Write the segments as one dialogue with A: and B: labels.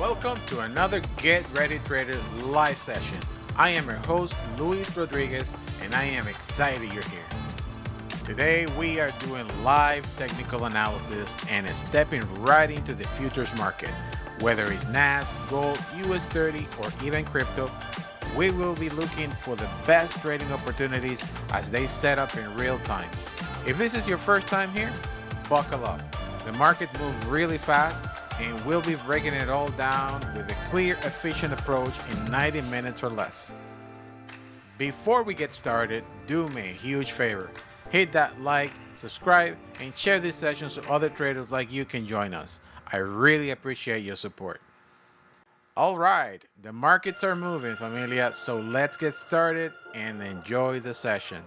A: Welcome to another Get Ready Traders live session. I am your host, Luis Rodriguez, and I am excited you're here. Today we are doing live technical analysis and stepping right into the futures market. Whether it's NASDAQ, gold, US30, or even crypto, we will be looking for the best trading opportunities as they set up in real time. If this is your first time here, buckle up. The market moves really fast, and we'll be breaking it all down with a clear, efficient approach in 90 minutes or less. Before we get started, do me a huge favor. Hit that like, subscribe, and share this session so other traders like you can join us. I really appreciate your support. All right, the markets are moving, familia, so let's get started and enjoy the session.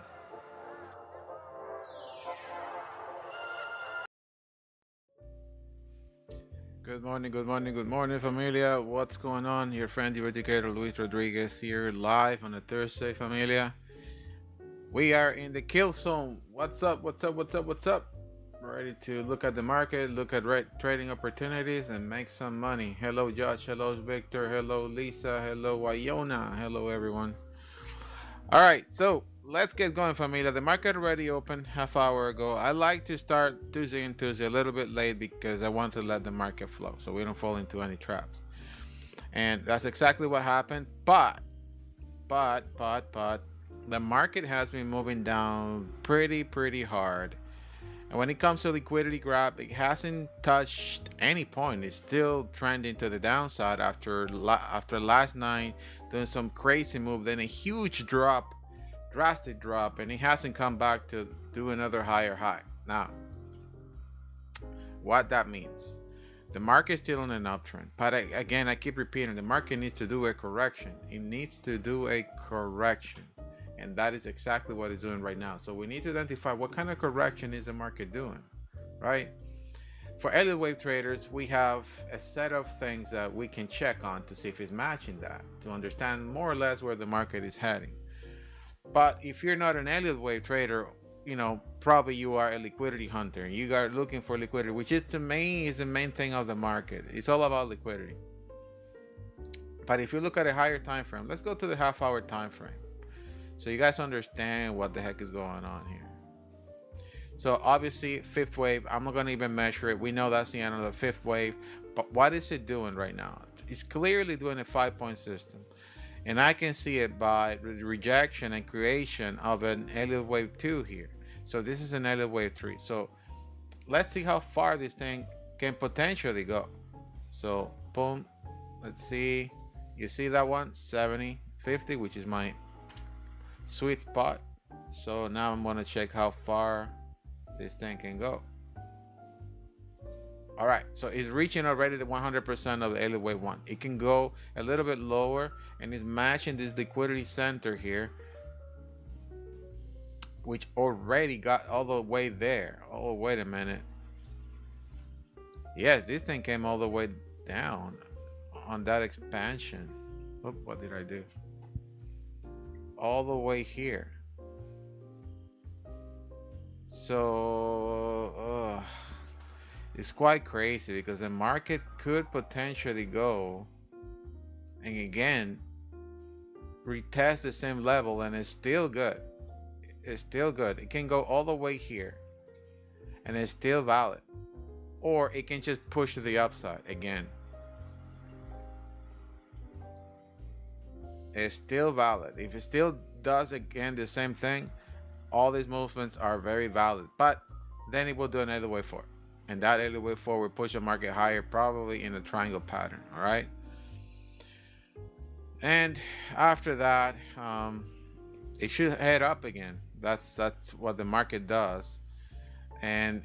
A: Good morning, familia. What's going on? Your friend, the educator Luis Rodriguez here, live on a Thursday, familia. We are in the kill zone. What's up? Ready to look at the market, look at trading opportunities, and make some money. Hello, Josh. Hello, Victor. Hello, Lisa. Hello, Wyona. Hello, everyone. All right, so let's get going, familia. The market already opened half hour ago. I like to start Tuesday a little bit late because I want to let the market flow so we don't fall into any traps. And that's exactly what happened. But the market has been moving down pretty hard. And when it comes to liquidity grab, it hasn't touched any point. It's still trending to the downside after last night doing some crazy move, then a huge drop, drastic drop, and it hasn't come back to do another higher high. Now, what that means, the market is still on an uptrend. But again, I keep repeating, the market needs to do a correction. It needs to do a correction. And that is exactly what it's doing right now. So we need to identify what kind of correction is the market doing, right? For Elliott wave traders, we have a set of things that we can check on to see if it's matching that, to understand more or less where the market is heading. But if you're not an Elliott wave trader, probably you are a liquidity hunter. You are looking for liquidity, which is to me is the main thing of the market. It's all about liquidity. But if you look at a higher time frame, let's go to the half-hour time frame, so you guys understand what the heck is going on here. So obviously, fifth wave, I'm not going to even measure it. We know that's the end of the fifth wave. But what is it doing right now? It's clearly doing a 5-point system. And I can see it by the rejection and creation of an Elliott wave 2 here. So this is an Elliott wave 3. So let's see how far this thing can potentially go. So boom, let's see. You see that one? 70, 50, which is my sweet spot. So now I'm going to check how far this thing can go. All right, so it's reaching already the 100% of the Elliott wave 1. It can go a little bit lower, and it's matching this liquidity center here, which already got all the way there. Oh, wait a minute. Yes, this thing came all the way down on that expansion. Oop, what did I do? All the way here. So it's quite crazy because the market could potentially go and again retest the same level, and it's still good. It's still good. It can go all the way here and it's still valid, or it can just push to the upside again. It's still valid. If it still does again the same thing, all these movements are very valid. But then it will do an Elliott wave 4, and that Elliott wave 4 will push the market higher, probably in a triangle pattern. All right. And after that, it should head up again. That's what the market does. And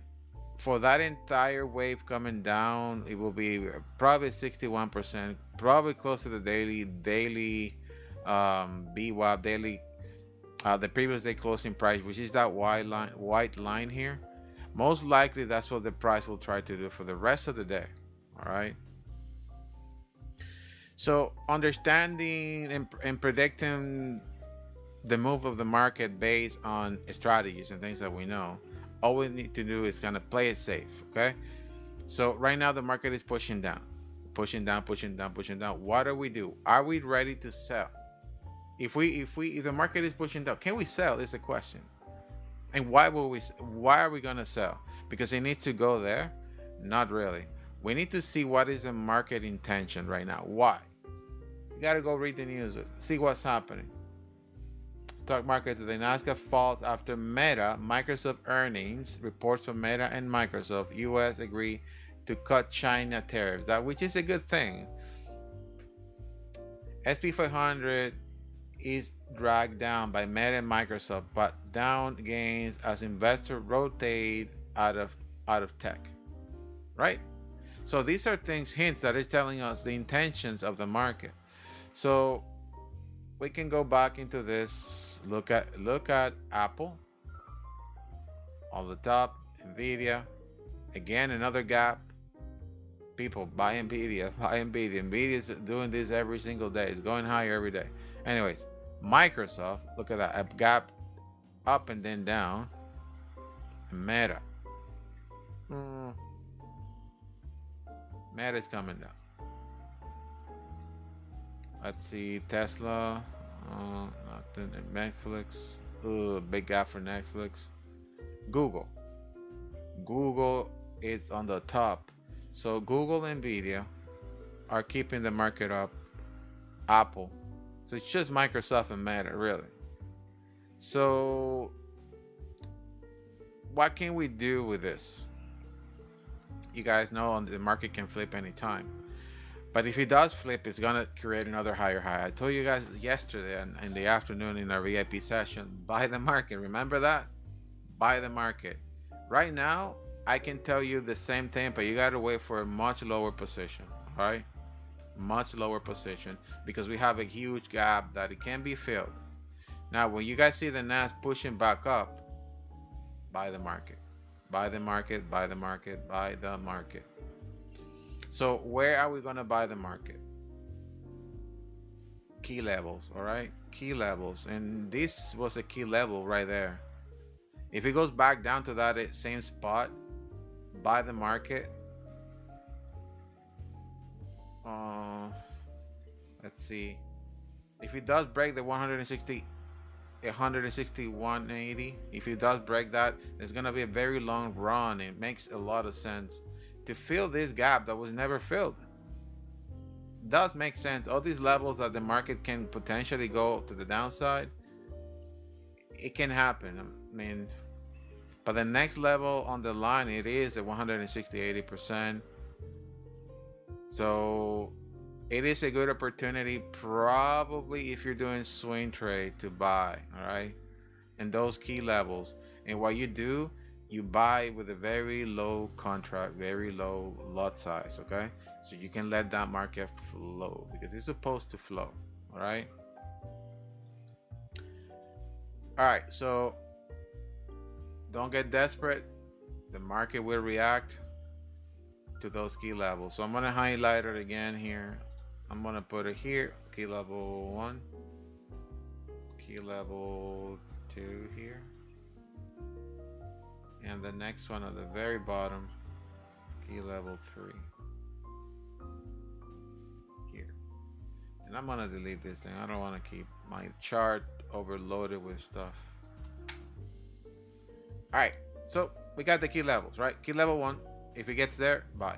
A: for that entire wave coming down, it will be probably 61%, probably close to the daily VWAP, daily the previous day closing price, which is that white line here. Most likely that's what the price will try to do for the rest of the day. All right, so understanding and predicting the move of the market based on strategies and things that we know, all we need to do is kind of play it safe. Okay, so right now the market is pushing down. pushing down, pushing down, pushing down. What do we do? Are we ready to sell? If the market is pushing down, can we sell? Is the question. And why are we gonna sell? Because it needs to go there? Not really. We need to see what is the market intention right now. Why? You gotta go read the news, see what's happening. Stock market today, NASDAQ falls after Microsoft earnings. Reports from Meta and Microsoft. US agree to cut China tariffs, which is a good thing. SP 500 is dragged down by Meta and Microsoft, but down gains as investors rotate out of tech. Right? So these are hints that is telling us the intentions of the market. So we can go back into this. Look at Apple on the top, Nvidia, again another gap. People buy Nvidia, Nvidia is doing this every single day. It's going higher every day. Anyways, Microsoft, look at that, a gap up and then down. Meta is coming down. Let's see, Tesla, nothing. Netflix, big gap for Netflix. Google is on the top. So Google and Nvidia are keeping the market up. Apple, so it's just Microsoft and Meta, really. So what can we do with this? You guys know the market can flip anytime. But if it does flip, it's going to create another higher high. I told you guys yesterday in the afternoon in our VIP session, buy the market. Remember that? Buy the market. Right now, I can tell you the same thing, but you got to wait for a much lower position. All right? Much lower position, because we have a huge gap that it can be filled. Now, when you guys see the NAS pushing back up, buy the market. Buy the market, buy the market, buy the market. So where are we going to buy the market? Key levels, all right? Key levels. And this was a key level right there. If it goes back down to that same spot, buy the market. Let's see. If it does break the 161.80, if it does break that, there's going to be a very long run. It makes a lot of sense to fill this gap that was never filled. Does make sense. All these levels that the market can potentially go to the downside, it can happen. I mean, but the next level on the line, it is at 160.80%. So it is a good opportunity, probably if you're doing swing trade, to buy, all right, and those key levels. And what you do, you buy with a very low contract, very low lot size, okay? So you can let that market flow, because it's supposed to flow, all right? All right, so don't get desperate. The market will react to those key levels. So I'm gonna highlight it again here. I'm gonna put it here, key level 1, key level 2 here, and the next one at the very bottom, key level 3 here. And I'm gonna delete this thing. I don't want to keep my chart overloaded with stuff. All right, so we got the key levels, right? Key level 1, if it gets there, buy.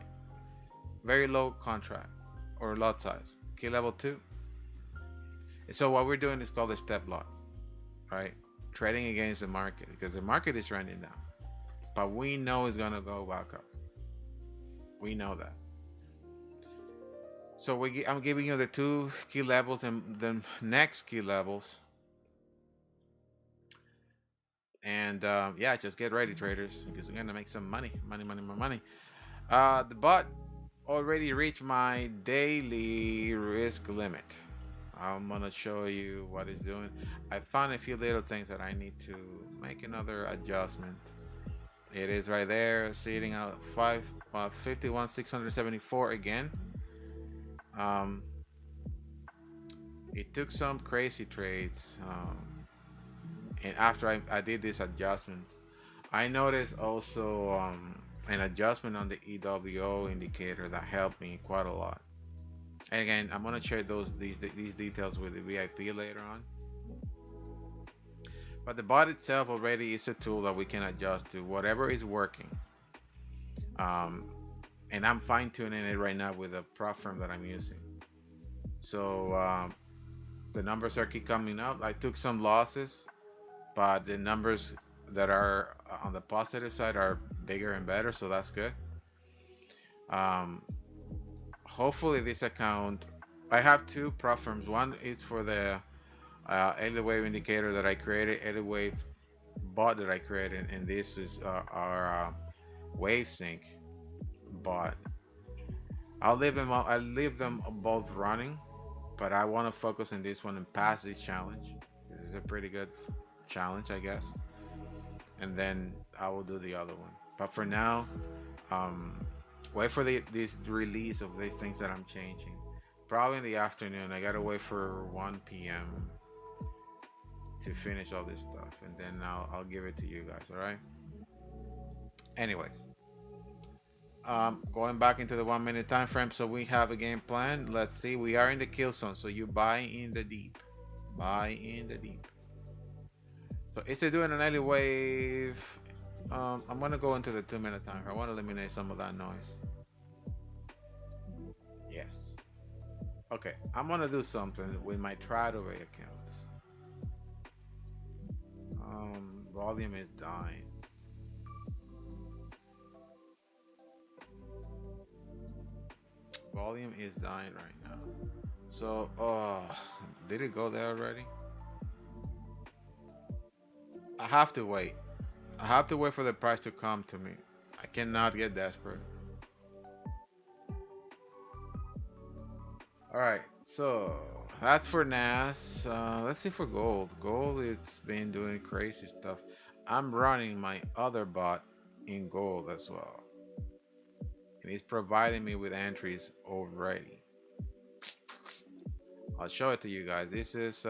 A: Very low contract or lot size. Key level 2. So what we're doing is called a step lot, right? Trading against the market, because the market is trending down, but we know it's gonna go back up. We know that. So I'm giving you the 2 key levels and the next key levels. And yeah, just get ready, traders, because we're gonna make some money. The bot already reached my daily risk limit. I'm gonna show you what it's doing. I found a few little things that I need to make another adjustment. It is right there, sitting at 51,674 again. It took some crazy trades, and after I did this adjustment, I noticed also an adjustment on the EWO indicator that helped me quite a lot. And again, I'm gonna share these details with the VIP later on. But the bot itself already is a tool that we can adjust to whatever is working. And I'm fine tuning it right now with a prop firm that I'm using. So the numbers are keep coming up. I took some losses, but the numbers that are on the positive side are bigger and better, so that's good. Hopefully this account, I have two prop firms. One is for the Elliott wave indicator that I created, Elliott wave bot that I created, and this is our wave sync bot. I'll leave them both running, but I want to focus on this one and pass this challenge. This is a pretty good challenge, I guess, and then I will do the other one. But for now, wait for this release of these things that I'm changing. Probably in the afternoon. I gotta wait for 1 p.m. to finish all this stuff, and then I'll give it to you guys. All right. Anyways, going back into the 1 minute time frame. So we have a game plan. Let's see. We are in the kill zone, so you buy in the deep. Buy in the deep. So is it doing an Elliott wave? I'm gonna go into the 2 minute time. I want to eliminate some of that noise. Yes. Okay, I'm gonna do something with my Tentative accounts. Volume is dying. Volume is dying right now. So, did it go there already? I have to wait. I have to wait for the price to come to me. I cannot get desperate. All right, so that's for NAS. Let's see for gold. Gold, it's been doing crazy stuff. I'm running my other bot in gold as well, and it's providing me with entries already. I'll show it to you guys. This is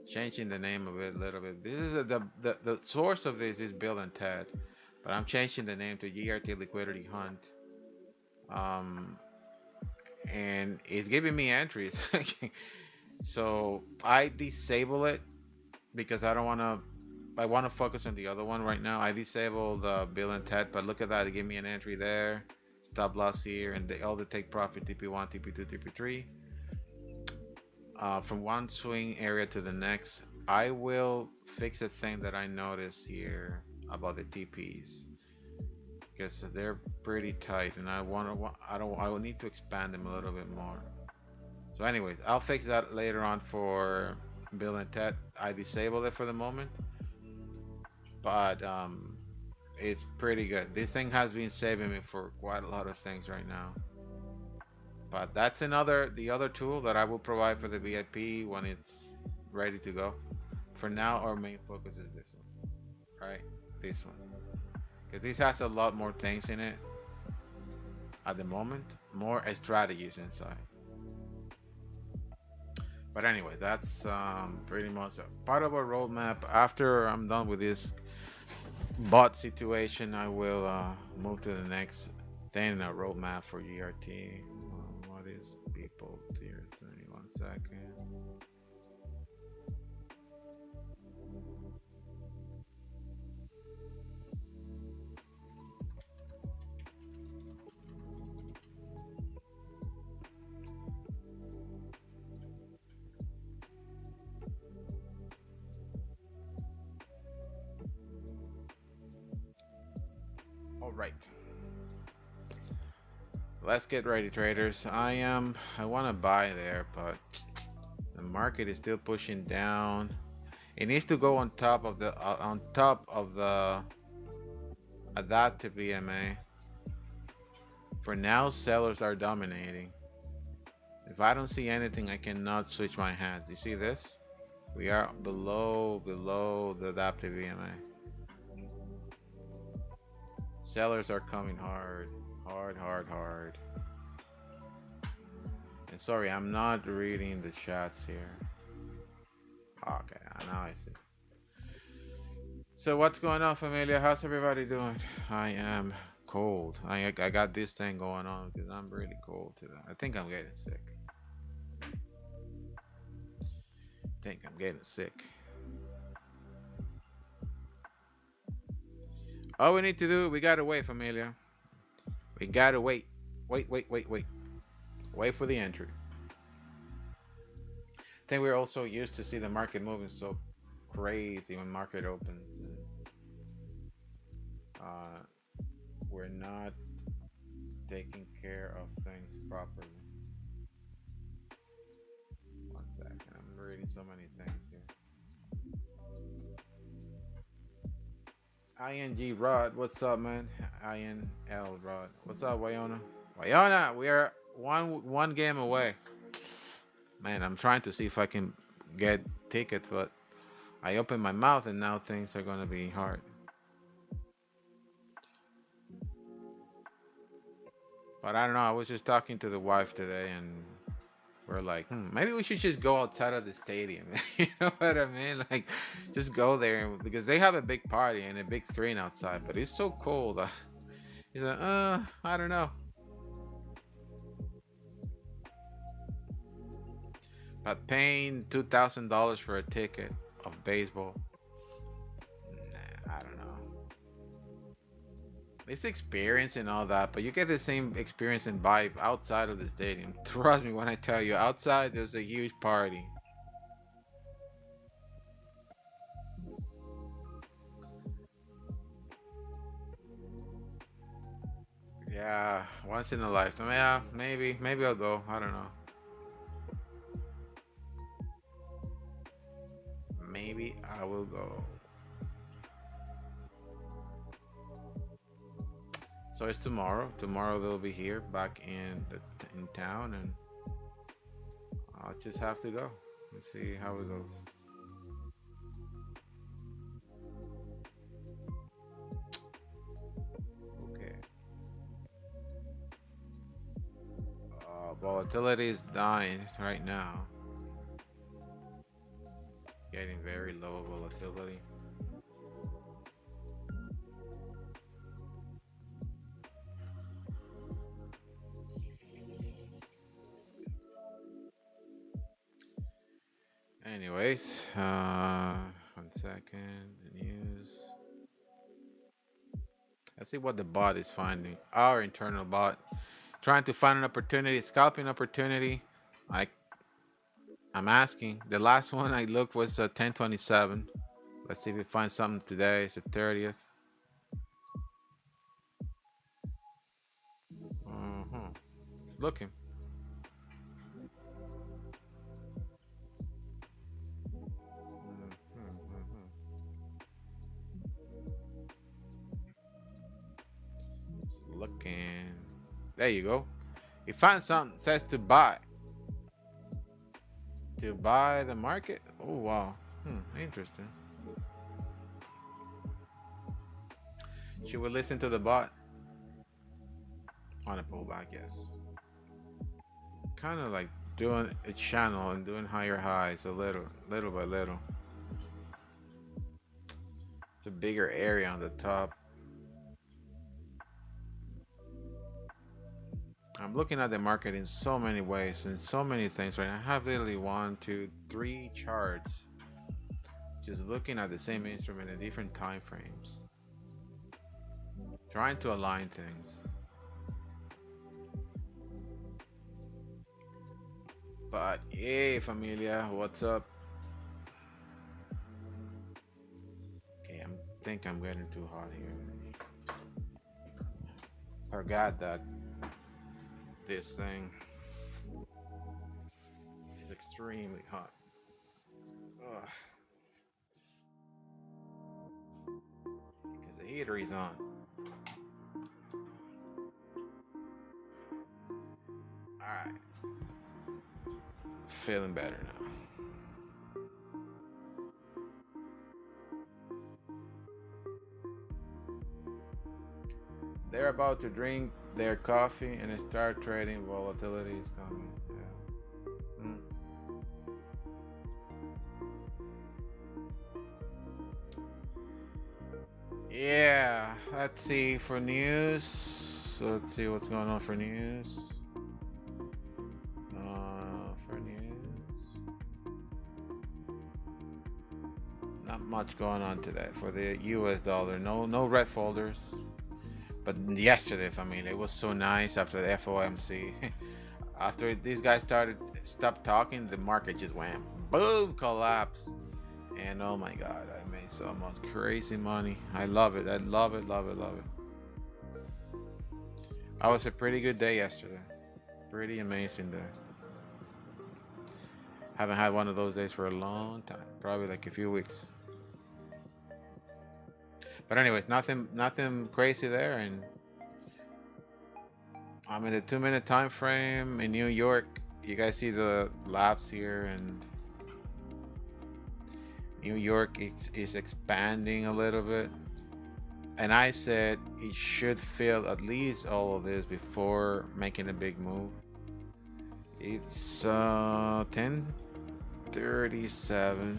A: changing the name of it a little bit. This is the source of this is Bill and Ted, but I'm changing the name to GRT Liquidity Hunt. And it's giving me entries. So I disable it because I want to focus on the other one right now. I disabled Bill and Ted, but look at that, it gave me an entry there, stop loss here, and all the take profit TP1, TP2, TP3. From one swing area to the next. I will fix a thing that I noticed here about the TPs, because they're pretty tight, and I will need to expand them a little bit more. So anyways, I'll fix that later on for Bill and Ted. I disabled it for the moment, but it's pretty good. This thing has been saving me for quite a lot of things right now. But that's the other tool that I will provide for the VIP when it's ready to go. For now, our main focus is this one, right? This one, because this has a lot more things in it at the moment, more strategies inside. But anyway, that's pretty much part of our roadmap. After I'm done with this bot situation, I will move to the next thing in our roadmap for GRT. What is people tiers? 1 second. All right, let's get ready, traders. I want to buy there, but the market is still pushing down. It needs to go on top of the adaptive BMA. For now, sellers are dominating. If I don't see anything, I cannot switch my hands. You see this? We are below the adaptive BMA. Sellers are coming hard. And sorry, I'm not reading the chats here. Okay, now I see. So what's going on, familia? How's everybody doing? I am cold. I got this thing going on because I'm really cold today. I think I'm getting sick. All we need to do, we gotta wait, familia. We gotta wait. Wait for the entry. I think we're also used to see the market moving so crazy when market opens. And, we're not taking care of things properly. One second, I'm reading so many things here. ING Rod, what's up, man? INL Rod, what's up, Wyona? Wyona, we are one game away. Man, I'm trying to see if I can get tickets, but I open my mouth and now things are gonna be hard. But I don't know. I was just talking to the wife today, and we're like, maybe we should just go outside of the stadium. You know what I mean? Like, just go there because they have a big party and a big screen outside, but it's so cold. He's like, I don't know. But paying $2,000 for a ticket of baseball, nah, I don't know. It's experience and all that, but you get the same experience and vibe outside of the stadium. Trust me when I tell you, outside there's a huge party. Yeah, once in a lifetime. Yeah, maybe I'll go. I don't know. Maybe I will go. So it's tomorrow. Tomorrow they'll be here back in town, and I'll just have to go and see how it goes. Okay. Volatility is dying right now. Getting very low volatility. Anyways, 1 second. The news. Let's see what the bot is finding. Our internal bot trying to find an opportunity, scalping opportunity. I'm asking. The last one I looked was 1027. Let's see if we find something today. It's the 30th. It's looking. It's looking. There you go. You find something. It says to buy. To buy the market. Oh wow. Interesting. Should we listen to the bot? On a pullback, yes. Kind of like doing a channel and doing higher highs a little by little. It's a bigger area on the top. I'm looking at the market in so many ways and so many things right now. I have literally 1, 2, 3 charts just looking at the same instrument in different time frames, trying to align things. But hey, familia, what's up? Okay, I think I'm getting too hot here. Forgot that this thing is extremely hot. Ugh. Because the heater is on. Alright. Feeling better now. They're about to drink their coffee and start trading. Volatility is coming. Yeah. Yeah, let's see for news. So let's see what's going on for news. For news, not much going on today for the US dollar. No red folders. But yesterday, family, it was so nice after the FOMC. After these guys stopped talking, the market just went boom, collapse. And oh my god, I made so much crazy money. I love it. I love it, love it, love it. I was a pretty good day yesterday. Pretty amazing day. Haven't had one of those days for a long time. Probably like a few weeks. But anyways, nothing crazy there. And I'm in the 2-minute time frame in New York. You guys see the laps here, and New York is expanding a little bit. And I said it should fill at least all of this before making a big move. It's 10:37.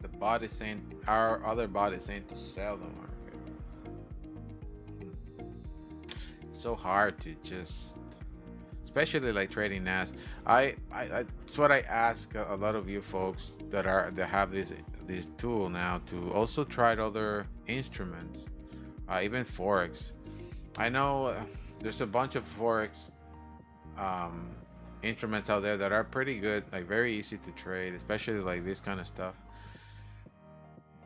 A: The bot is saying, our other bot is saying to sell the market. So hard to just, especially like trading NAS. It's what I ask a lot of you folks that have this tool now, to also try other instruments, even forex. I know there's a bunch of forex instruments out there that are pretty good, like very easy to trade, especially like this kind of stuff.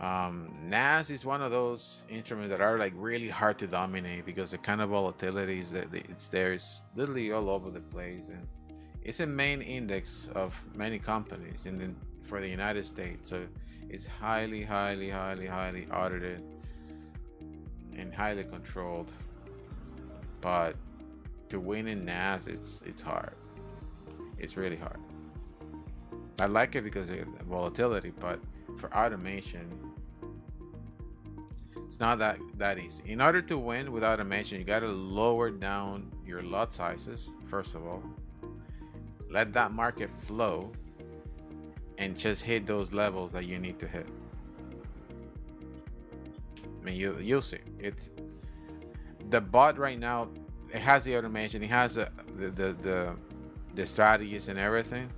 A: NAS is one of those instruments that are like really hard to dominate because the kind of volatility is that it's there is literally all over the place, and it's a main index of many companies for the United States, so it's highly audited and highly controlled. But to win in NAS, it's hard. It's really hard. I like it because of the volatility, but for automation, it's not that easy. In order to win with automation, you got to lower down your lot sizes first of all, let that market flow, and just hit those levels that you need to hit. I mean, you'll see. It's the bot right now. It has the automation. It has the strategies and everything,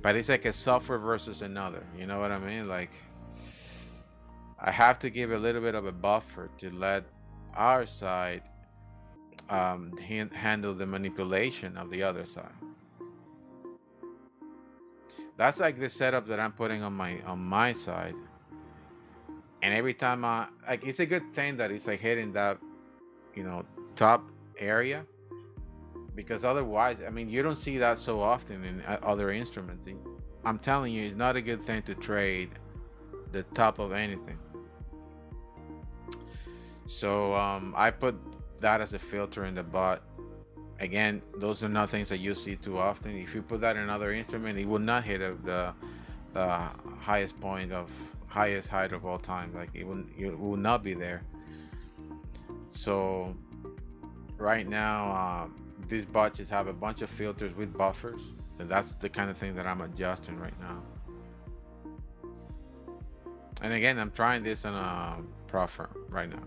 A: but it's like a software versus another. You know what I mean? Like, I have to give a little bit of a buffer to let our side handle the manipulation of the other side. That's like the setup that I'm putting on my side. And every time like, it's a good thing that it's like hitting that, top area, because otherwise, I mean, you don't see that so often in other instruments. I'm telling you, it's not a good thing to trade the top of anything. So I put that as a filter in the bot. Again, those are not things that you see too often. If you put that in another instrument, it will not hit the highest height of all time. Like, it will not be there. So right now, these bots just have a bunch of filters with buffers, and that's the kind of thing that I'm adjusting right now. And again, I'm trying this on a prop firm right now.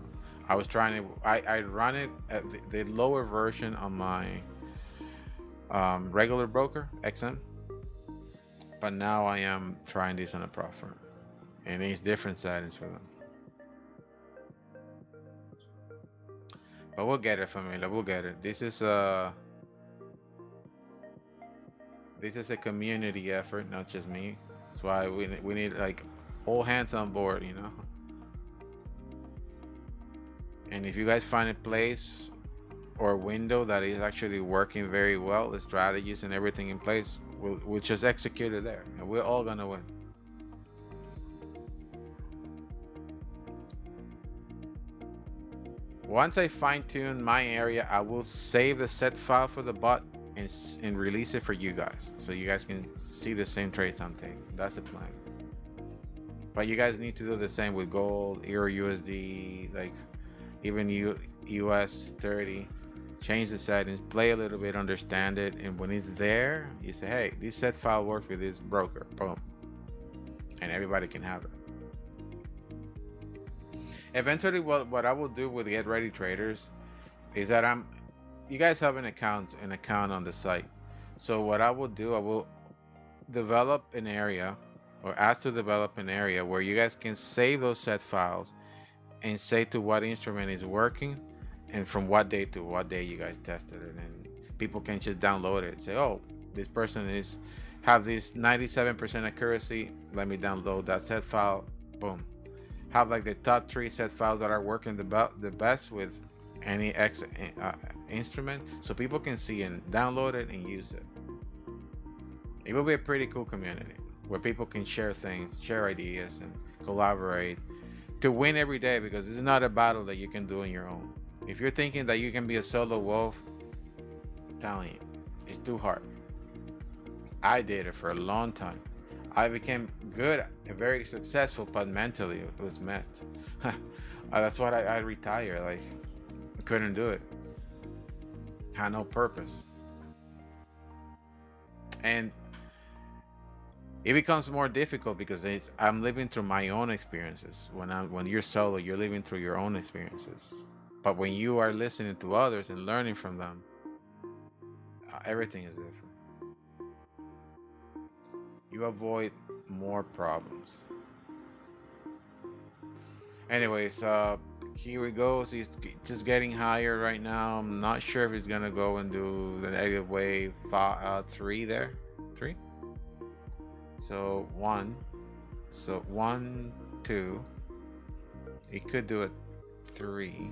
A: I was trying to, I run it at the lower version on my regular broker, XM, but now I am trying this on a prop firm, and it's different settings for them. But we'll get it, familia. We'll get it. This is a community effort, not just me. That's why we need like all hands on board, And if you guys find a place or a window that is actually working very well, the strategies and everything in place, we'll just execute it there, and we're all gonna win. Once I fine-tune my area, I will save the set file for the bot and release it for you guys, so you guys can see the same trades I'm taking. That's the plan. But you guys need to do the same with gold, Euro USD, like even US30. change the settings, play a little bit, understand it, and when it's there, you say, hey, this set file works with this broker, boom, and everybody can have it. Eventually, what I will do with GetReadyTraders is that you guys have an account on the site. So what I will do, I will develop an area, or ask to develop an area where you guys can save those set files and say to what instrument is working and from what day to what day you guys tested it, and people can just download it and say, oh, this person have this 97% accuracy, let me download that set file, boom, have like the top 3 set files that are working the best with any instrument, so people can see and download it and use it. It will be a pretty cool community where people can share things, share ideas, and collaborate to win every day, because it's not a battle that you can do on your own. If you're thinking that you can be a solo wolf, I'm telling you, it's too hard. I did it for a long time. I became good and very successful, but mentally it was messed. That's why I retired. Like, couldn't do it. Had no purpose. And it becomes more difficult because I'm living through my own experiences. When you're solo, you're living through your own experiences. But when you are listening to others and learning from them, everything is different. You avoid more problems. Anyways, here we go. So he's just getting higher right now. I'm not sure if he's gonna go and do the negative wave 3 there. 3. So 1. So 1, 2. He could do it 3.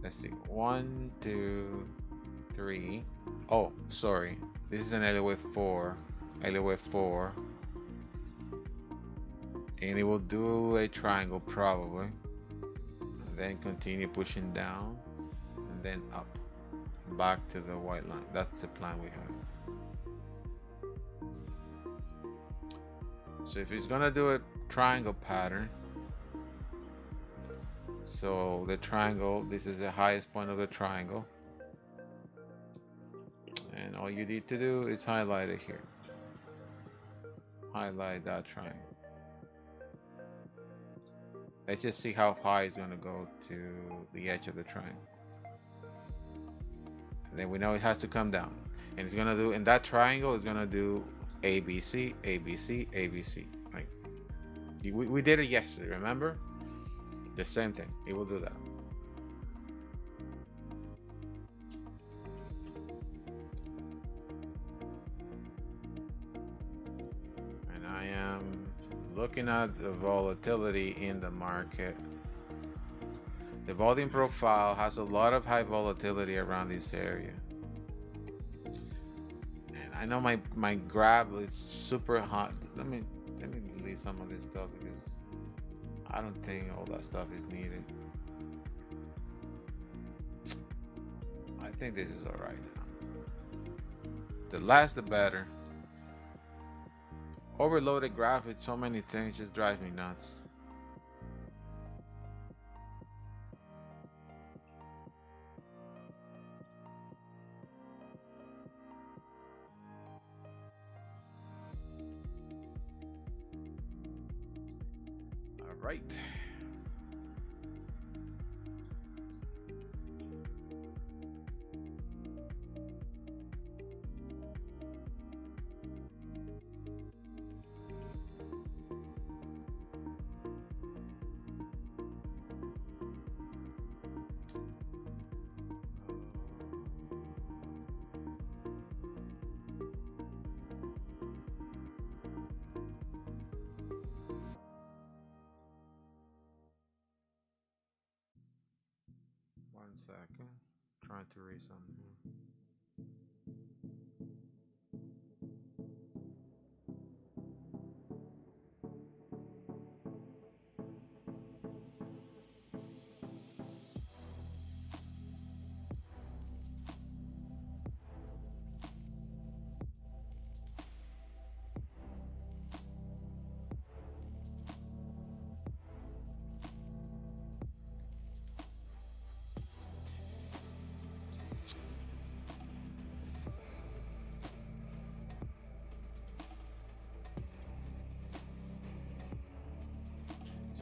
A: Let's see. 1, 2, 3. Oh, sorry. This is an Elliott wave 4. Elliott wave 4. And it will do a triangle probably. And then continue pushing down. And then up. Back to the white line. That's the plan we have. So if he's gonna do a triangle pattern, so the triangle, this is the highest point of the triangle, and all you need to do is highlight it here. Highlight that triangle. Let's just see how high it's gonna go to the edge of the triangle. And then we know it has to come down, and it's gonna do, in that triangle, it's gonna do ABC, ABC, ABC. Like we did it yesterday, remember? The same thing. It will do that. And I am looking at the volatility in the market. The volume profile has a lot of high volatility around this area. And I know my graph is super hot. Let me delete some of this stuff because I don't think all that stuff is needed. I think this is all right now. The less the better. Overloaded graph with so many things just drives me nuts. All right. One second. Trying to read something.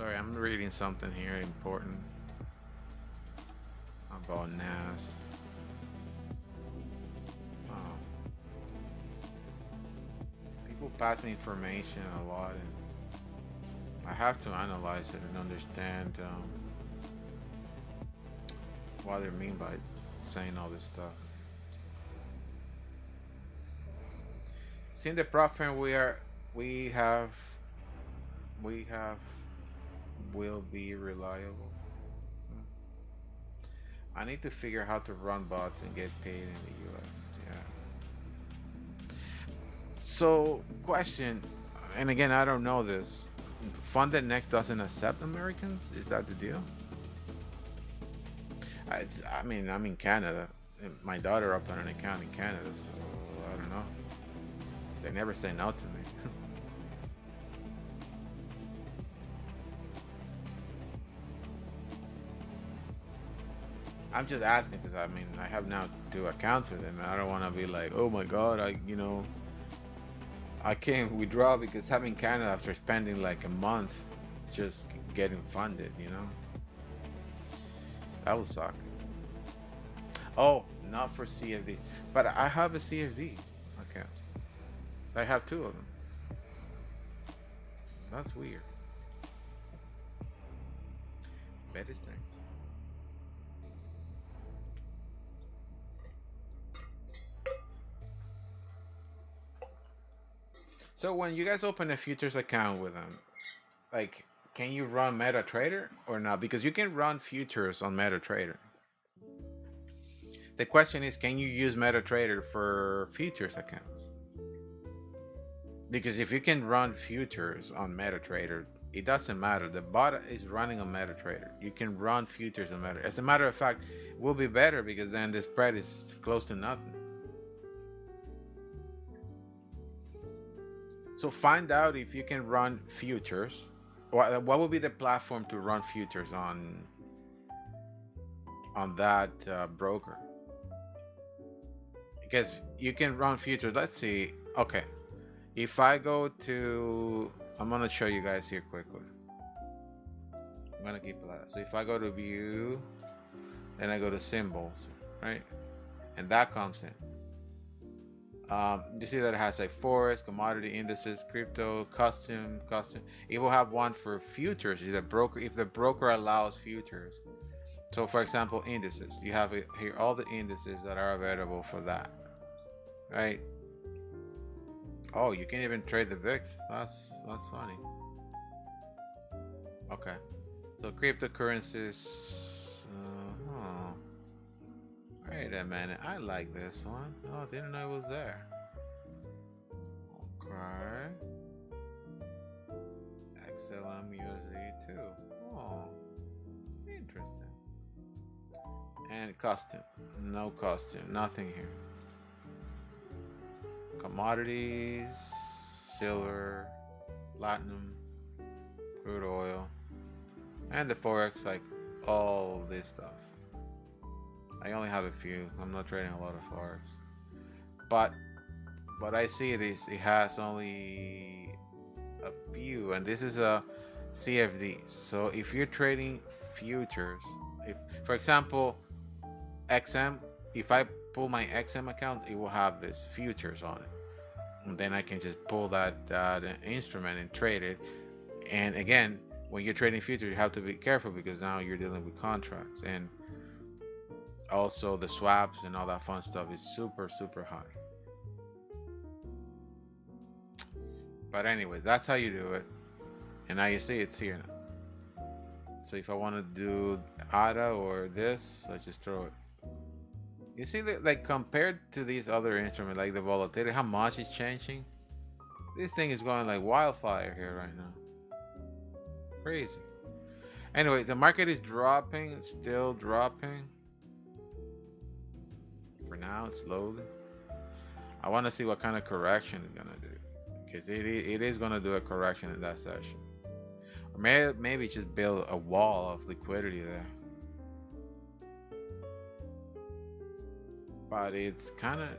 A: Sorry, I'm reading something here important about NAS. Oh. People pass me information a lot, and I have to analyze it and understand what they mean by saying all this stuff. Seeing the profit we have will be reliable. I need to figure out how to run bots and get paid in the US. Yeah. So, question, and again, I don't know this. Funded Next doesn't accept Americans? Is that the deal? I mean, I'm in Canada. My daughter opened an account in Canada, so I don't know. They never say no to me. I'm just asking because I mean I have now 2 accounts with them, and I don't want to be like, oh my god, I can't withdraw because I'm in Canada after spending like a month just getting funded, that would suck. Oh, not for CFD, but I have a CFD account. I have 2 of them. That's weird. Better thing. So when you guys open a futures account with them, like, can you run MetaTrader or not? Because you can run futures on MetaTrader. The question is, can you use MetaTrader for futures accounts? Because if you can run futures on MetaTrader, it doesn't matter. The bot is running on MetaTrader. You can run futures on MetaTrader. As a matter of fact, it will be better because then the spread is close to nothing. So find out if you can run futures. What would be the platform to run futures on that broker? Because you can run futures. Let's see. Okay, if I go to, I'm gonna show you guys here quickly. I'm gonna keep it like that. So if I go to view and I go to symbols, right, and that comes in. You see that it has like forex, commodity, indices, crypto, custom. It will have one for futures if the broker allows futures. So for example, indices, you have here all the indices that are available for that, right? Oh, you can even trade the VIX. That's funny. Okay, so cryptocurrencies. Wait a minute, I like this one. Oh, didn't know it was there. Okay. XLM USD too. Oh, interesting. And custom. No custom. Nothing here. Commodities, silver, platinum, crude oil, and the forex, like all this stuff. I only have a few. I'm not trading a lot of forex, but I see it has only a few, and this is a CFD. So if you're trading futures, if for example XM, if I pull my XM account, it will have this futures on it, and then I can just pull that instrument and trade it. And again, when you're trading futures, you have to be careful because now you're dealing with contracts, and also the swaps and all that fun stuff is super high. But anyway, that's how you do it, and now you see it's here now. So if I want to do ADA or this, I just throw it. You see that, like, compared to these other instruments, like the volatility, how much it's changing. This thing is going like wildfire here right now. Crazy. Anyways, the market is dropping, still dropping. For now, slowly. I want to see what kind of correction it's gonna do, because it is gonna do a correction in that session, or maybe just build a wall of liquidity there. But it's kind of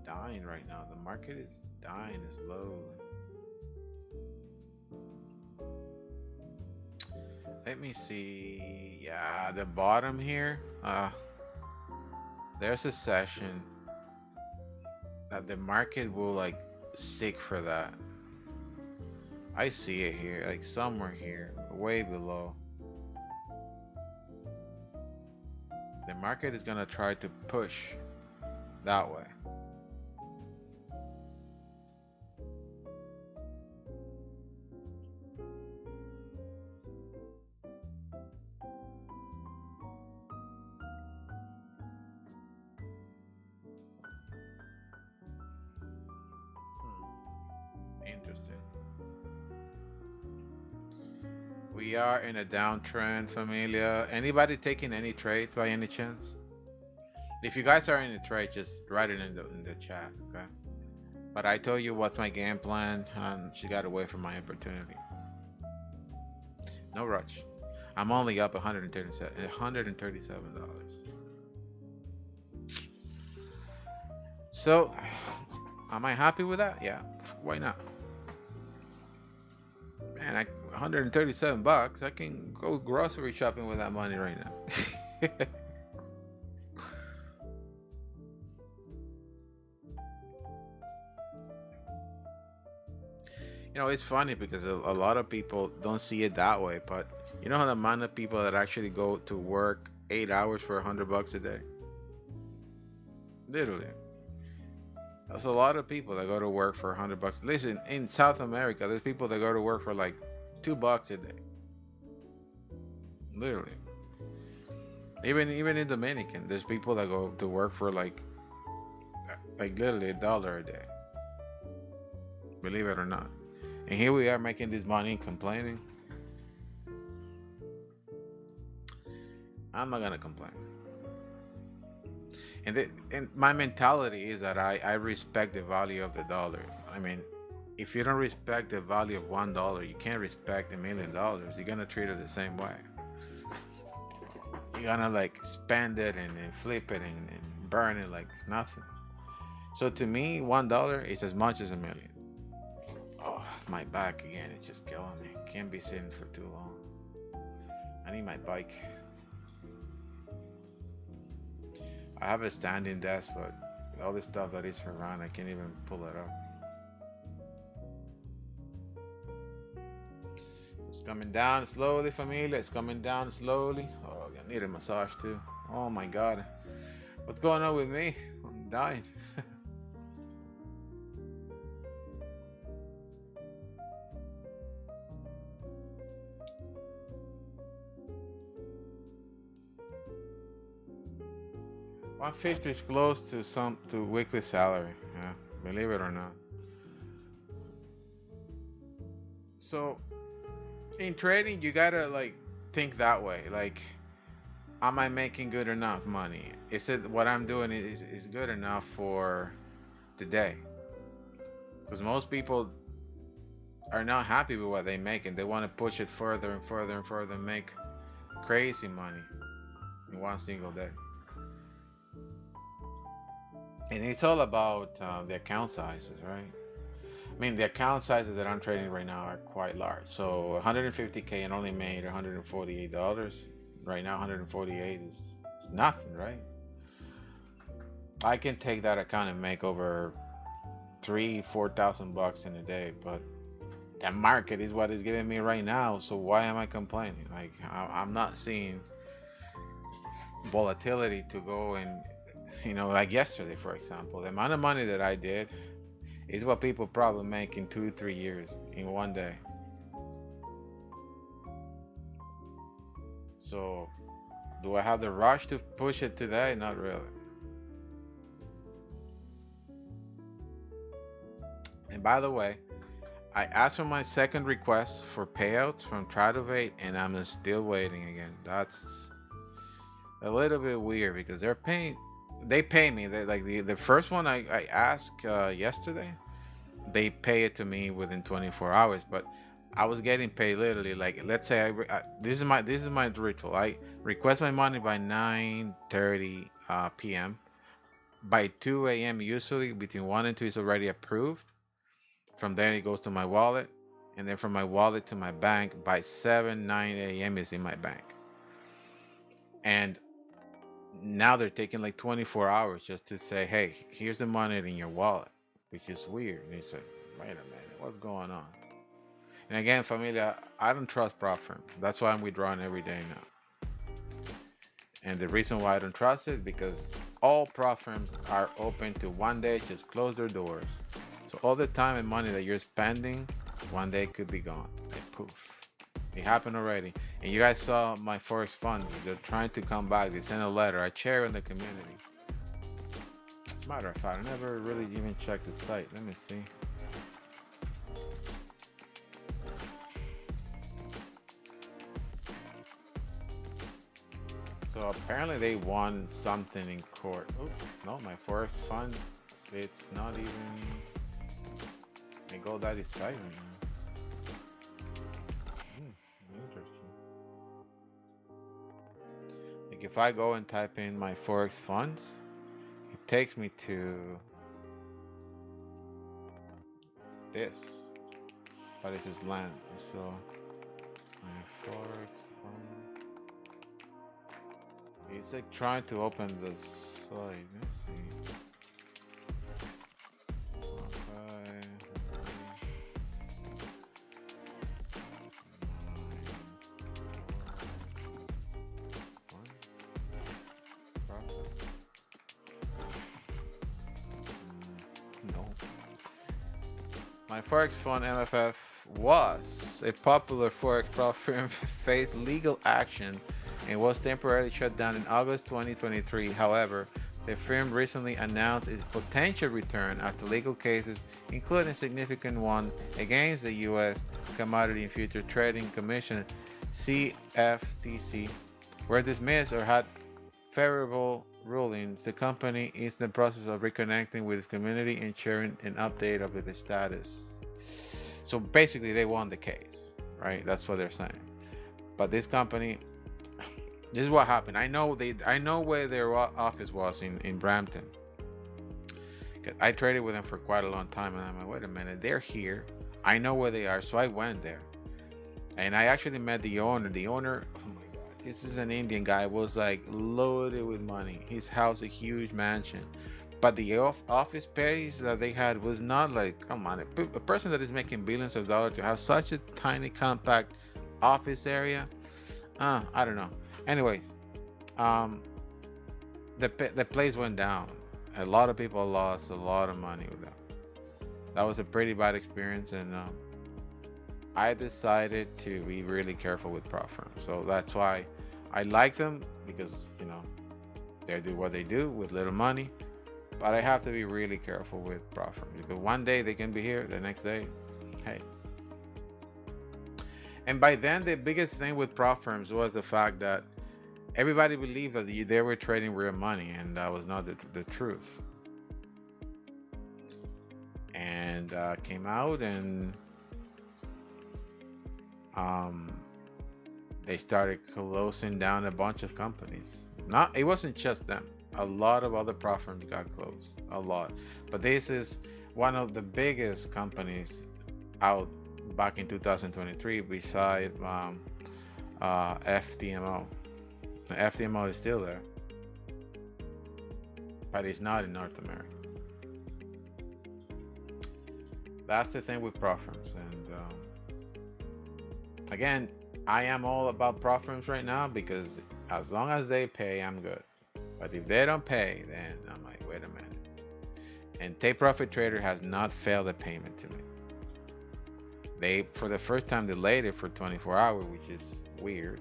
A: dying right now. The market is dying slowly. Let me see. Yeah, the bottom here. There's a session that the market will like seek for that. I see it here, like somewhere here, way below. The market is gonna try to push that way. Interesting. We are in a downtrend, familia. Anybody taking any trades by any chance? If you guys are in a trade, just write it in the chat, okay? But I told you what's my game plan, and she got away from my opportunity. No rush. I'm only up $137. So, am I happy with that? Yeah, why not? Man, 137 bucks. I can go grocery shopping with that money right now. You know, it's funny because a lot of people don't see it that way, but you know how the amount of people that actually go to work 8 hours for $100 a day? Literally. There's a lot of people that go to work for $100. Listen, in South America, there's people that go to work for like $2 a day. Literally. Even in Dominican, there's people that go to work for like literally $1 a day. Believe it or not. And here we are making this money, complaining. I'm not gonna complain. And my mentality is that I respect the value of the dollar. I mean, if you don't respect the value of $1, you can't respect $1 million. You're gonna treat it the same way. You're gonna like spend it and flip it and burn it like nothing. So to me, $1 is as much as $1 million. Oh, my back again, it's just killing me. Can't be sitting for too long. I need my bike. I have a standing desk, but with all this stuff that is around, I can't even pull it up. It's coming down slowly, familia. It's coming down slowly. Oh, I need a massage too. Oh my God. What's going on with me? I'm dying. $150 is close to weekly salary. Yeah, believe it or not. So in trading, you gotta like think that way. Like, am I making good enough money? Is it what I'm doing is good enough for the day? Because most people are not happy with what they make, and they want to push it further and further and further, and make crazy money in one single day. And it's all about the account sizes, right? I mean, the account sizes that I'm trading right now are quite large. So 150K and only made $148. Right now, 148 is nothing, right? I can take that account and make over $3,000-4,000 in a day, but the market is what is giving me right now. So why am I complaining? Like, I'm not seeing volatility to go and, you know, like yesterday, for example, the amount of money that I did is what people probably make in 2-3 years in one day. So do I have the rush to push it today? Not really. And by the way, I asked for my second request for payouts from Tentative, and I'm still waiting again. That's a little bit weird because they pay me. Like the first one I asked yesterday, they pay it to me within 24 hours. But I was getting paid literally, like, let's say this is my ritual. I request my money by 9:30 p.m. By 2 a.m. usually between 1 and 2 is already approved. From there it goes to my wallet, and then from my wallet to my bank by 9 a.m. is in my bank. And now they're taking like 24 hours just to say, hey, here's the money in your wallet, which is weird. And you say, wait a minute, what's going on? And again, familia, I don't trust prop firms. That's why I'm withdrawing every day now. And the reason why I don't trust it, because all prop firms are open to one day just close their doors. So all the time and money that you're spending, one day could be gone. Like poof. It happened already. And you guys saw my Forex fund. They're trying to come back. They sent a letter. I share in the community. Matter of fact, I never really even checked the site. Let me see. So apparently they won something in court. Oops, no, my Forex fund, it's not even a GoDaddy site right now. Interesting. Like if I go and type in my Forex funds, it takes me to this. But it's just land. So my Forex fund. It's like trying to open the site. Let's see. Okay, no. My Forex fund MFF was a popular Forex prop firm faced legal action and was temporarily shut down in August 2023. However, the firm recently announced its potential return after legal cases, including a significant one against the U.S. Commodity and Future Trading Commission (CFTC), were dismissed or had favorable rulings. The company is in the process of reconnecting with its community and sharing an update of its status. So basically, they won the case, right? That's what they're saying. But this company. This is what happened. I know where their office was in Brampton. I traded with them for quite a long time, and I'm like, wait a minute, they're here. I know where they are, so I went there, and I actually met the owner. The owner, oh my god, this is an Indian guy. Was like loaded with money. His house, a huge mansion, but the office space that they had was not like, come on, a person that is making billions of dollars to have such a tiny, compact office area. I don't know. Anyways, the place went down. A lot of people lost a lot of money with that. That was a pretty bad experience, and I decided to be really careful with prop firms. So that's why I like them, because you know they do what they do with little money. But I have to be really careful with prop firms, because one day they can be here, the next day, hey. And by then, the biggest thing with prop firms was the fact that everybody believed that they were trading real money, and that was not the truth. And came out, and they started closing down a bunch of companies. It wasn't just them. A lot of other prop firms got closed. A lot. But this is one of the biggest companies out back in 2023, besides FTMO. FTMO is still there, but it's not in North America. That's the thing with prop firms. And again, I am all about prop firms right now, because as long as they pay, I'm good. But if they don't pay, then I'm like, wait a minute. And Take Profit Trader has not failed a payment to me. They, for the first time, delayed it for 24 hours, which is weird.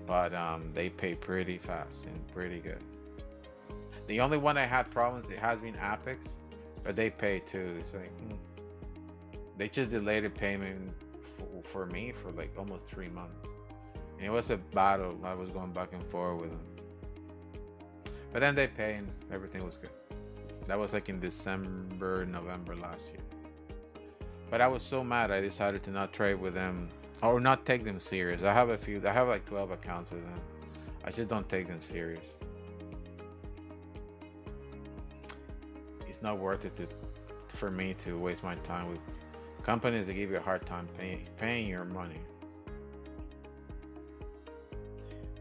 A: But they pay pretty fast and pretty good. The only one I had problems, it has been Apex, but they pay too. It's like, they just delayed a payment for me for like almost 3 months. And it was a battle. I was going back and forth with them. But then they pay and everything was good. That was like in December, November last year. But I was so mad, I decided to not trade with them, or not take them serious. I have like 12 accounts with them. I just don't take them serious. It's not worth it for me to waste my time with companies that give you a hard time paying your money.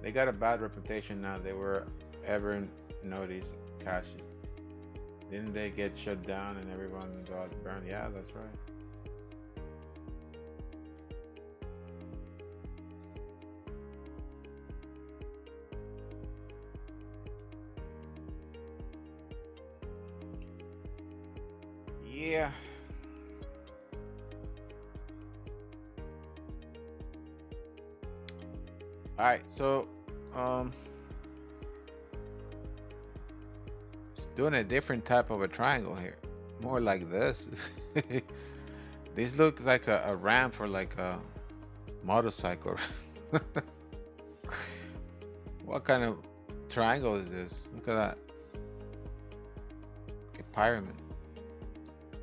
A: They got a bad reputation now. They were ever noticed cashing. Didn't they get shut down and everyone got burned? Yeah, that's right. Yeah. All right, so it's doing a different type of a triangle here, more like this. This looks like a ramp for like a motorcycle. What kind of triangle is this? Look at that. A pyramid.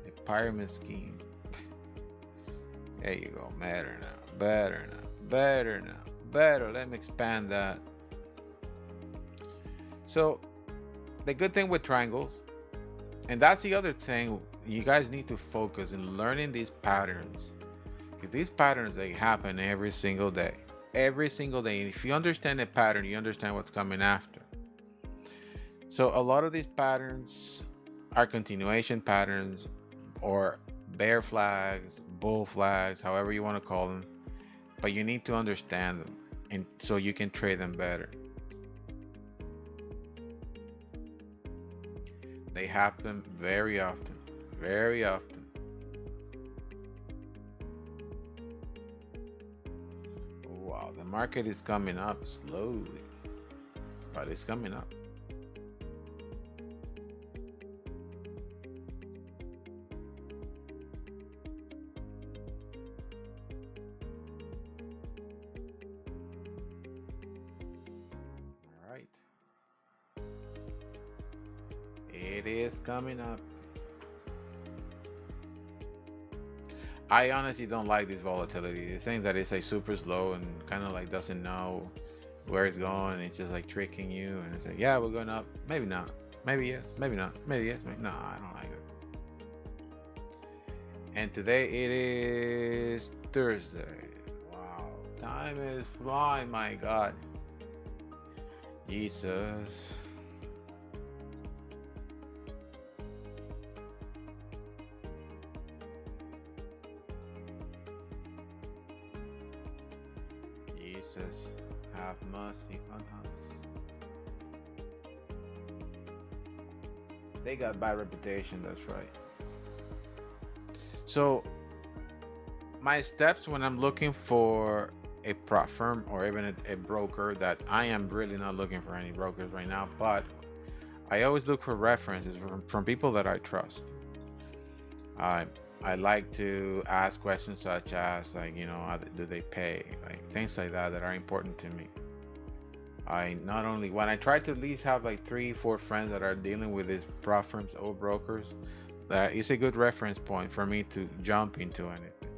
A: A pyramid scheme. There you go. Better now. Better now. Better now. Better. Let me expand that. So the good thing with triangles, and that's the other thing, you guys need to focus in learning these patterns. These patterns, they happen every single day. Every single day. And if you understand the pattern, you understand what's coming after. So a lot of these patterns are continuation patterns, or bear flags, bull flags, however you want to call them. But you need to understand them, and so you can trade them better. They happen very often. Very often. Wow, the market is coming up slowly, but it's coming up. All right. It is coming up. I honestly don't like this volatility. The thing that it's like super slow and kind of like doesn't know where it's going. It's just like tricking you, and it's like, yeah, we're going up. Maybe not. Maybe yes. Maybe not. Maybe yes. Maybe no. I don't like it. And today it is Thursday. Wow, time is flying. My God, Jesus. Jesus, have mercy on us. They got bad reputation, that's right. So my steps when I'm looking for a prop firm or even a broker, that I am really not looking for any brokers right now, but I always look for references from people that I trust. I like to ask questions such as, like, you know, do they pay, like things like that are important to me. I not only, when I try to at least have like 3-4 friends that are dealing with these prop firms or brokers, that is a good reference point for me to jump into anything.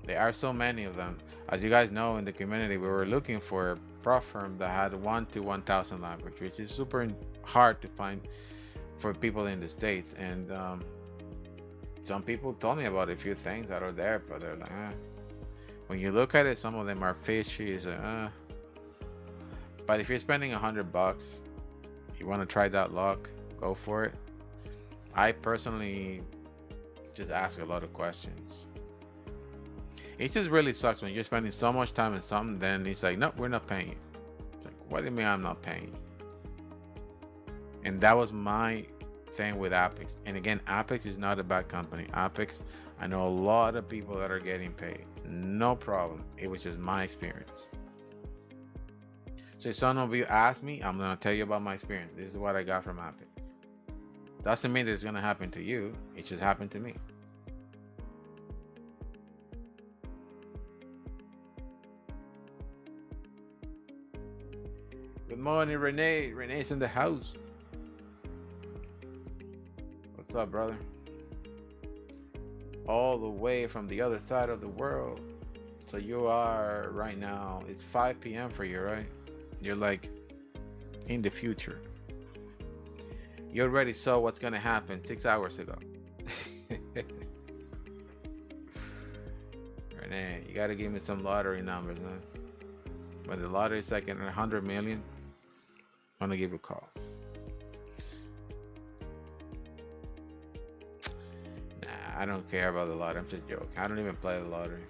A: There are so many of them. As you guys know, in the community, we were looking for a prop firm that had 1 to 1,000 leverage, which is super hard to find for people in the States. And some people told me about a few things that are there, but they're like, when you look at it, some of them are fishy. It's like, But if you're spending $100, you want to try that luck, go for it. I personally just ask a lot of questions. It just really sucks when you're spending so much time in something, then it's like, nope, we're not paying you. It's like, what do you mean I'm not paying you? And that was my thing with Apex. And again, Apex is not a bad company. Apex, I know a lot of people that are getting paid, no problem. It was just my experience. So if some of you ask me, I'm gonna tell you about my experience. This is what I got from Apex. Doesn't mean that it's gonna happen to you. It just happened to me. Good morning, Renee. Renee's in the house. What's up, brother? All the way from the other side of the world. So you are right now, it's 5 p.m. for you, right? You're like in the future. You already saw what's gonna happen 6 hours ago. Renee, you gotta give me some lottery numbers, man. When the lottery is like in 100 million, I'm gonna give you a call. Nah, I don't care about the lottery. I'm just joking. I don't even play the lottery.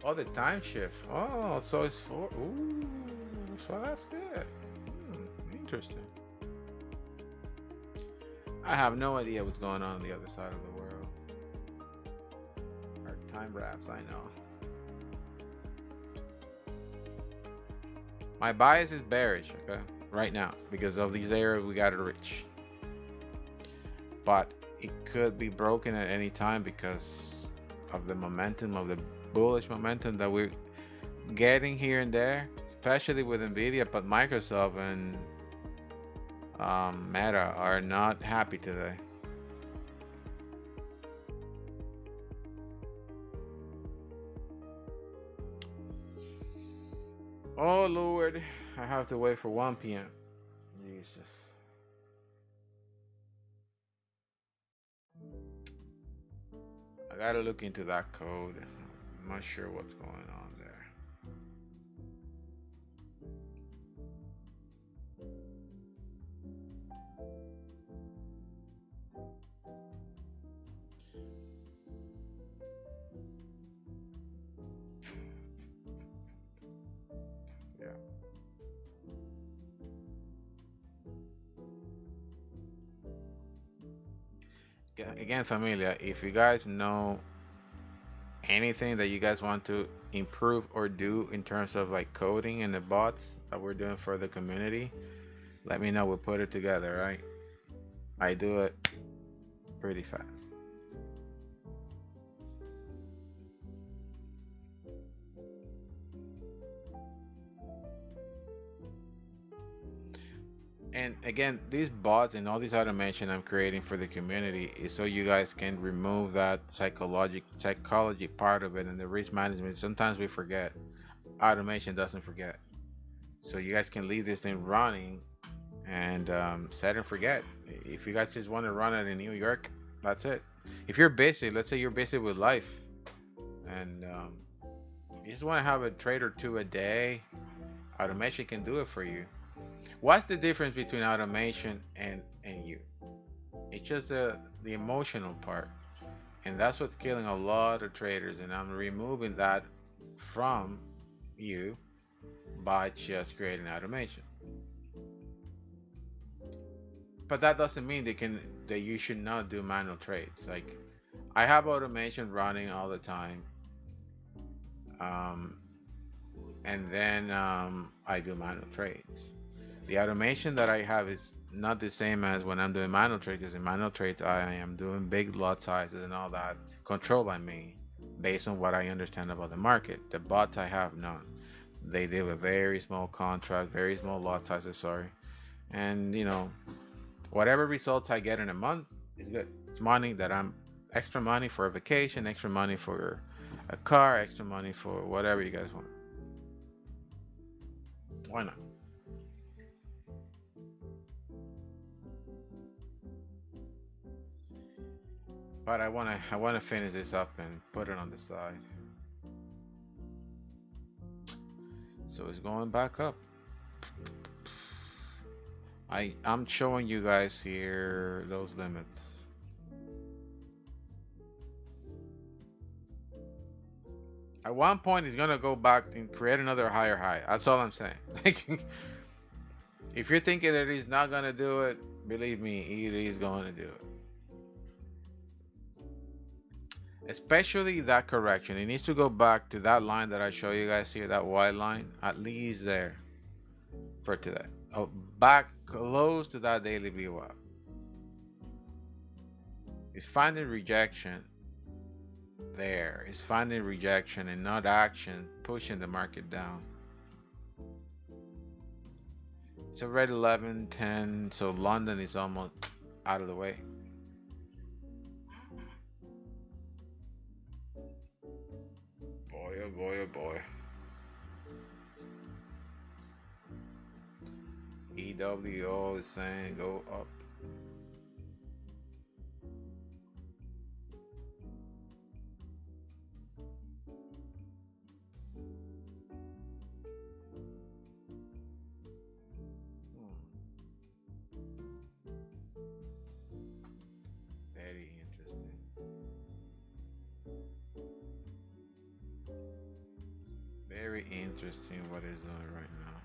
A: Oh, the time shift. Oh, so it's 4. Ooh, so that's good. Interesting. I have no idea what's going on the other side of the world. Our time wraps, I know. My bias is bearish, okay, right now, because of these areas we got to reach. But it could be broken at any time because of the momentum, of the bullish momentum that we're getting here and there, especially with Nvidia. But Microsoft and Meta are not happy today. Oh Lord, I have to wait for 1 p.m. Jesus. I gotta look into that code. I'm not sure what's going on there. Again, familia, if you guys know anything that you guys want to improve or do in terms of like coding and the bots that we're doing for the community, let me know. We'll put it together, right? I do it pretty fast. And again, these bots and all these automation I'm creating for the community is so you guys can remove that psychology part of it and the risk management. Sometimes we forget. Automation doesn't forget. So you guys can leave this thing running and set and forget. If you guys just want to run it in New York, that's it. If you're busy, let's say you're busy with life and you just want to have a trade or two a day, automation can do it for you. What's the difference between automation and you? It's just the emotional part, and that's what's killing a lot of traders, and I'm removing that from you by just creating automation. But that doesn't mean that you should not do manual trades. Like, I have automation running all the time, and then I do manual trades. The automation that I have is not the same as when I'm doing manual trades, because in manual trades I am doing big lot sizes and all that controlled by me based on what I understand about the market. The bots I have none. They deal with very small contracts, very small lot sizes, sorry. And you know, whatever results I get in a month is good. It's money that I'm extra money for a vacation, extra money for a car, extra money for whatever you guys want. Why not? But I wanna finish this up and put it on the side. So it's going back up. I'm showing you guys here those limits. At one point, it's gonna go back and create another higher high. That's all I'm saying. If you're thinking that he's not gonna do it, believe me, he's going to do it. Especially that correction. It needs to go back to that line that I show you guys here, that white line, at least there for today. Oh, back close to that daily VWAP. It's finding rejection there. It's finding rejection and not action, pushing the market down. It's already 11:10, so London is almost out of the way. Boy, oh boy, oh boy. EWO is saying go up. Very interesting. Very interesting what is doing right now.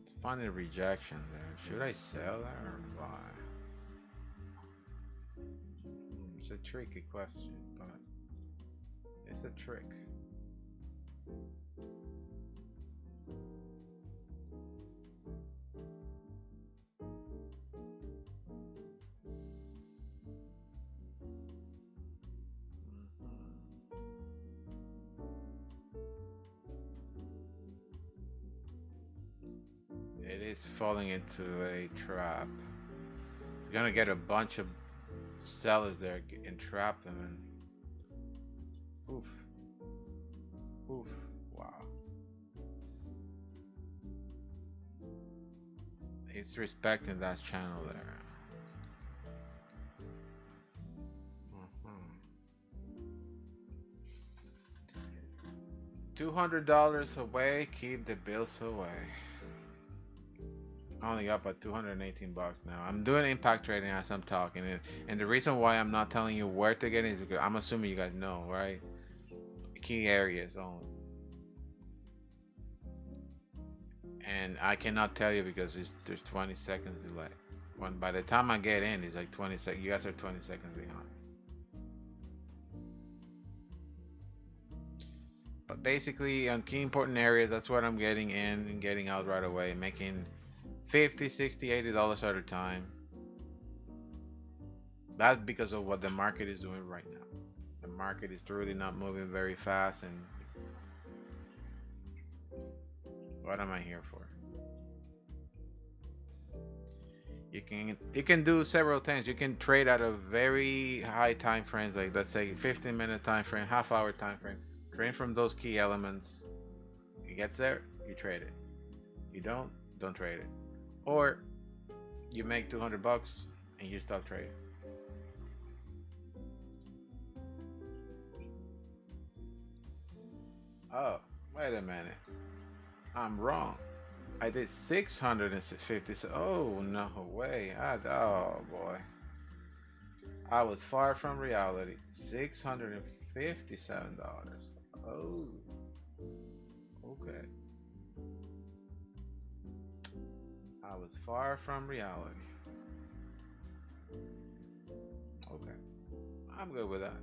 A: It's finding a rejection there. Should I sell that or buy? It's a tricky question, but it's a trick. It is falling into a trap. You're gonna get a bunch of sellers there and trap them and oof. Oof. Wow. It's respecting that channel there. $200 away, keep the bills away. Only up at 218 bucks now. I'm doing impact trading as I'm talking, and the reason why I'm not telling you where to get in is because I'm assuming you guys know, right? Key areas only. And I cannot tell you because there's 20 seconds delay. When by the time I get in, it's like 20 seconds. You guys are 20 seconds behind. But basically, on key important areas, that's what I'm getting in and getting out right away, making $50, $60, $80 at a time. That's because of what the market is doing right now. The market is really not moving very fast, and what am I here for? You can do several things. You can trade at a very high time frames, like let's say 15-minute time frame, half-hour time frame. Trade from those key elements. It gets there, you trade it. You don't trade it. Or you make 200 bucks and you stop trading. Oh, wait a minute. I'm wrong. I did 650. Oh, no way. Oh, boy. I was far from reality. $657. Oh. Okay. I was far from reality. Okay. I'm good with that.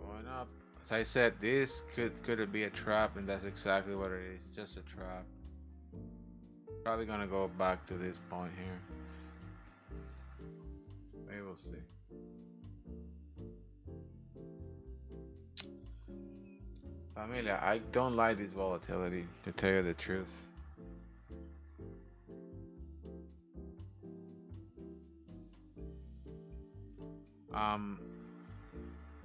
A: Going up. As I said, this could be a trap, and that's exactly what it is. Just a trap. Probably gonna go back to this point here. Maybe we'll see. Familia, I don't like this volatility, to tell you the truth.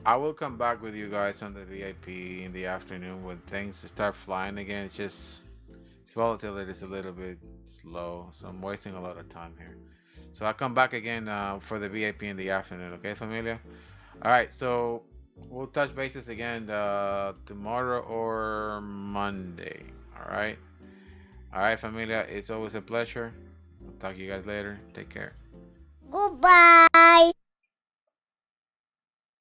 A: I will come back with you guys on the VIP in the afternoon when things start flying again. It's just this volatility is a little bit slow, so I'm wasting a lot of time here. So I'll come back again for the VIP in the afternoon, okay, familia? All right, so we'll touch bases again tomorrow or Monday. All right, familia, it's always a pleasure. I'll talk to you guys later. Take care.
B: Goodbye.